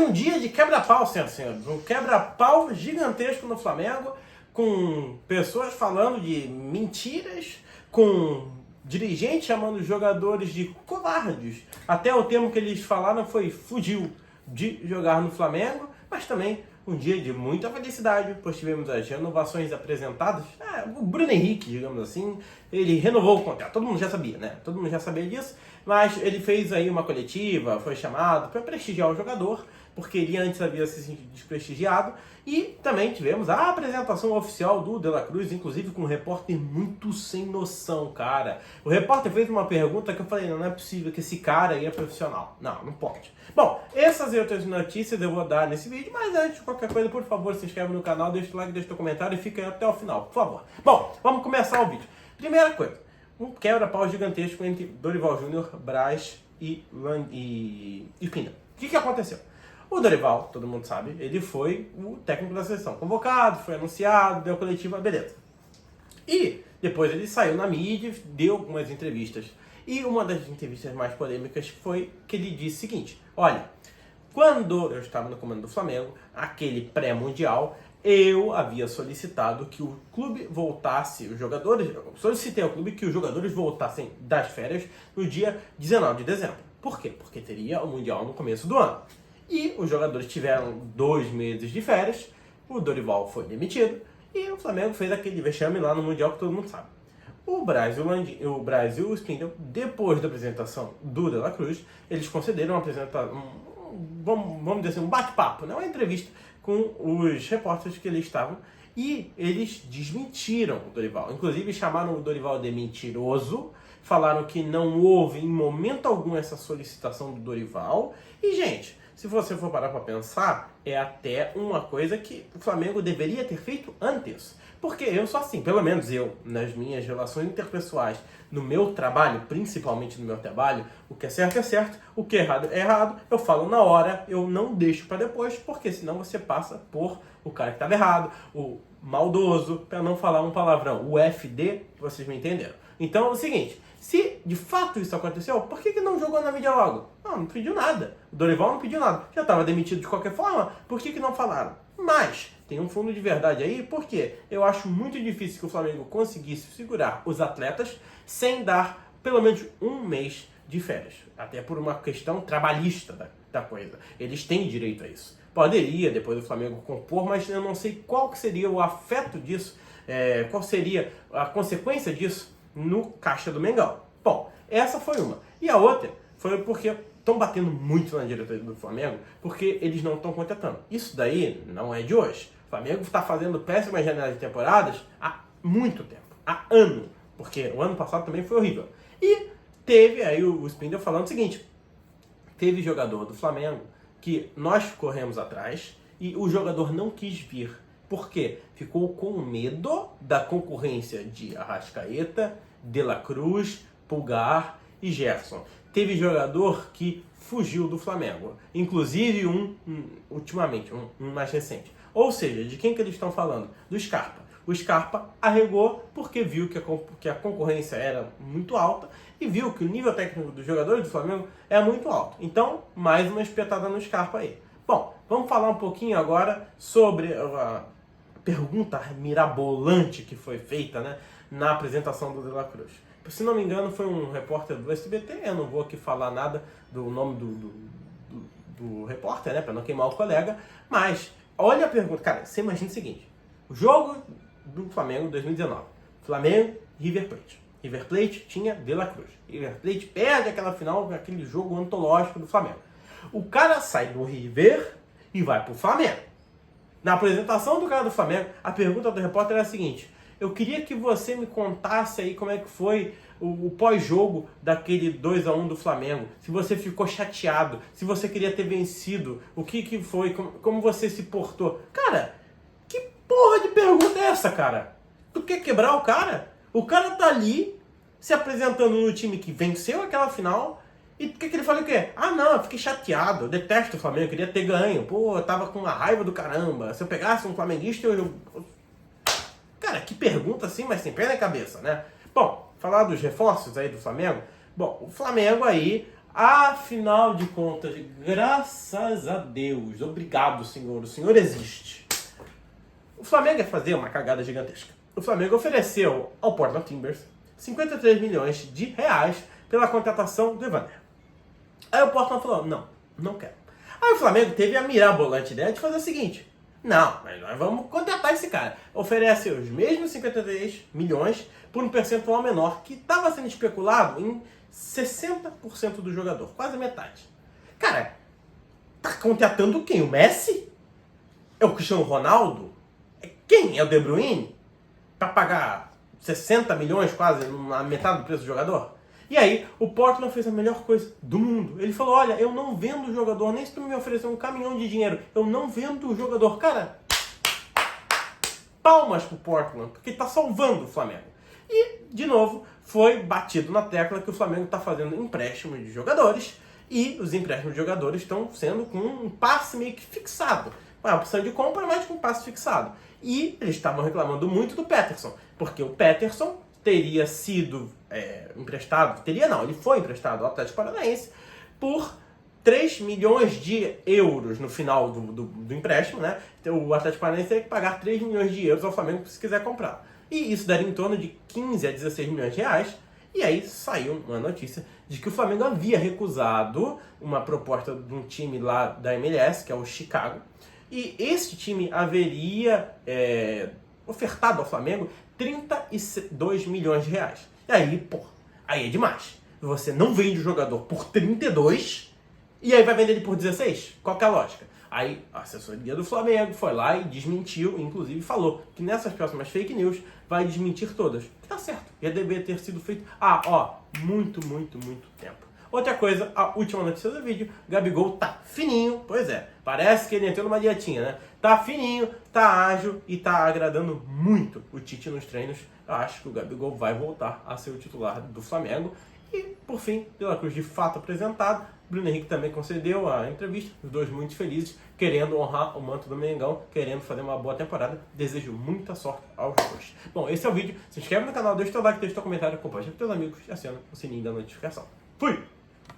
um dia de quebra-pau, senhoras e senhores. Um quebra-pau gigantesco no Flamengo, com pessoas falando de mentiras, com dirigentes chamando os jogadores de covardes. Até o termo que eles falaram foi fugiu de jogar no Flamengo, mas também um dia de muita felicidade, pois tivemos as renovações apresentadas. O Bruno Henrique, digamos assim, ele renovou o contrato. Todo mundo já sabia, né? Todo mundo já sabia disso, mas ele fez aí uma coletiva, foi chamado para prestigiar o jogador, porque ele antes havia se sentido desprestigiado. E também tivemos a apresentação oficial do De La Cruz, inclusive com um repórter muito sem noção, cara. O repórter fez uma pergunta que eu falei, não é possível que esse cara aí é profissional. Não pode. Bom, essas e outras notícias eu vou dar nesse vídeo, mas antes de qualquer coisa, por favor, se inscreve no canal, deixa o like, deixa o comentário e fica aí até o final, por favor. Bom, vamos começar o vídeo. Primeira coisa, um quebra-pau gigantesco entre Dorival Júnior, Braz e Spindle. O que aconteceu? O Dorival, todo mundo sabe, ele foi o técnico da seleção. Convocado, foi anunciado, deu coletiva, beleza. E depois ele saiu na mídia, deu algumas entrevistas. E uma das entrevistas mais polêmicas foi que ele disse o seguinte: olha, quando eu estava no comando do Flamengo, aquele pré-mundial, eu havia solicitado que o clube voltasse, solicitei ao clube que os jogadores voltassem das férias no dia 19 de dezembro. Por quê? Porque teria o Mundial no começo do ano. E os jogadores tiveram 2 meses de férias, o Dorival foi demitido e o Flamengo fez aquele vexame lá no Mundial que todo mundo sabe. O Braz e o Spindle, depois da apresentação do De La Cruz, eles concederam uma apresentação, vamos dizer assim, um bate-papo, né? Uma entrevista com os repórteres que ali estavam, e eles desmentiram o Dorival. Inclusive chamaram o Dorival de mentiroso, falaram que não houve em momento algum essa solicitação do Dorival. E, gente, se você for parar para pensar, é até uma coisa que o Flamengo deveria ter feito antes. Porque eu sou assim, pelo menos eu, nas minhas relações interpessoais, no meu trabalho, principalmente no meu trabalho, o que é certo, o que é errado, eu falo na hora, eu não deixo para depois, porque senão você passa por o cara que estava errado, o maldoso, para não falar um palavrão, o FD, vocês me entenderam. Então é o seguinte, se de fato isso aconteceu, por que não jogou na mídia logo? Não pediu nada. O Dorival não pediu nada. Já estava demitido de qualquer forma, por que não falaram? Mas tem um fundo de verdade aí, porque eu acho muito difícil que o Flamengo conseguisse segurar os atletas sem dar pelo menos um mês de férias. Até por uma questão trabalhista da coisa. Eles têm direito a isso. Poderia depois do Flamengo compor, mas eu não sei qual que seria o afeto disso, qual seria a consequência disso no caixa do Mengão. Bom, essa foi uma. E a outra foi porque estão batendo muito na diretoria do Flamengo, porque eles não estão contratando. Isso daí não é de hoje. O Flamengo está fazendo péssimas janelas de temporadas há muito tempo, há ano, porque o ano passado também foi horrível. E teve aí o Spindle falando o seguinte: teve jogador do Flamengo que nós corremos atrás e o jogador não quis vir. Por quê? Ficou com medo da concorrência de Arrascaeta, De La Cruz, Pulgar e Gerson. Teve jogador que fugiu do Flamengo, inclusive ultimamente, um mais recente. Ou seja, de quem que eles estão falando? Do Scarpa. O Scarpa arregou porque viu que a concorrência era muito alta e viu que o nível técnico dos jogadores do Flamengo é muito alto. Então, mais uma espetada no Scarpa aí. Bom, vamos falar um pouquinho agora sobre a pergunta mirabolante que foi feita, né, na apresentação do De La Cruz. Se não me engano, foi um repórter do SBT, eu não vou aqui falar nada do nome do repórter, né, para não queimar o colega, mas olha a pergunta. Cara, você imagina o seguinte: o jogo do Flamengo 2019, Flamengo e River Plate. River Plate tinha De La Cruz. River Plate perde aquela final, aquele jogo antológico do Flamengo. O cara sai do River e vai pro Flamengo. Na apresentação do cara do Flamengo, a pergunta do repórter era a seguinte: eu queria que você me contasse aí como é que foi o pós-jogo daquele 2-1 do Flamengo. Se você ficou chateado, se você queria ter vencido, o que foi, como você se portou. Cara, que porra de pergunta é essa, cara? Tu quer quebrar o cara? O cara tá ali se apresentando no time que venceu aquela final. E o que ele fala o quê? Ah, não, eu fiquei chateado, eu detesto o Flamengo, eu queria ter ganho. Pô, eu tava com uma raiva do caramba. Se eu pegasse um flamenguista, Cara, que pergunta assim, mas sem pé na cabeça, né? Bom, falar dos reforços aí do Flamengo. Bom, o Flamengo aí Afinal de contas, graças a Deus, obrigado, Senhor, o Senhor existe. O Flamengo ia fazer uma cagada gigantesca. O Flamengo ofereceu ao Portland Timbers 53 milhões de reais pela contratação do Evander. Aí o Portland falou, não quero. Aí o Flamengo teve a mirabolante ideia de fazer o seguinte, não, mas nós vamos contratar esse cara. Oferece os mesmos 53 milhões por um percentual menor, que estava sendo especulado em 60% do jogador, quase metade. Cara, tá contratando quem? O Messi? É o Cristiano Ronaldo? Quem? É o De Bruyne? Para pagar 60 milhões quase, na metade do preço do jogador? E aí, o Portland fez a melhor coisa do mundo. Ele falou, olha, eu não vendo o jogador, nem se tu me oferecer um caminhão de dinheiro, eu não vendo o jogador. Cara, palmas pro Portland, porque ele tá salvando o Flamengo. E, de novo, foi batido na tecla que o Flamengo está fazendo empréstimos de jogadores, e os empréstimos de jogadores estão sendo com um passe meio que fixado. Não é uma opção de compra, mas com um passe fixado. E eles estavam reclamando muito do Peterson, porque o Peterson teria sido emprestado, ele foi emprestado ao Atlético Paranaense por 3 milhões de euros no final do empréstimo, né? Então, o Atlético Paranaense teria que pagar 3 milhões de euros ao Flamengo se quiser comprar. E isso daria em torno de 15 a 16 milhões de reais. E aí saiu uma notícia de que o Flamengo havia recusado uma proposta de um time lá da MLS, que é o Chicago. E esse time haveria ofertado ao Flamengo 32 milhões de reais. E aí, aí é demais. Você não vende o jogador por 32 e aí vai vender ele por 16? Qual que é a lógica? Aí a assessoria do Flamengo foi lá e desmentiu, inclusive falou que nessas próximas fake news vai desmentir todas. Que tá certo, já deveria ter sido feito muito tempo. Outra coisa, a última notícia do vídeo, Gabigol tá fininho, pois é, parece que ele entrou numa dietinha, né? Tá fininho, tá ágil e tá agradando muito o Tite nos treinos. Eu acho que o Gabigol vai voltar a ser o titular do Flamengo. E, por fim, De La Cruz de fato apresentado, Bruno Henrique também concedeu a entrevista, os dois muito felizes, querendo honrar o manto do Mengão, querendo fazer uma boa temporada. Desejo muita sorte aos dois. Bom, esse é o vídeo. Se inscreve no canal, deixa o teu like, deixa o teu comentário, compartilha com teus amigos e aciona o sininho da notificação. Fui!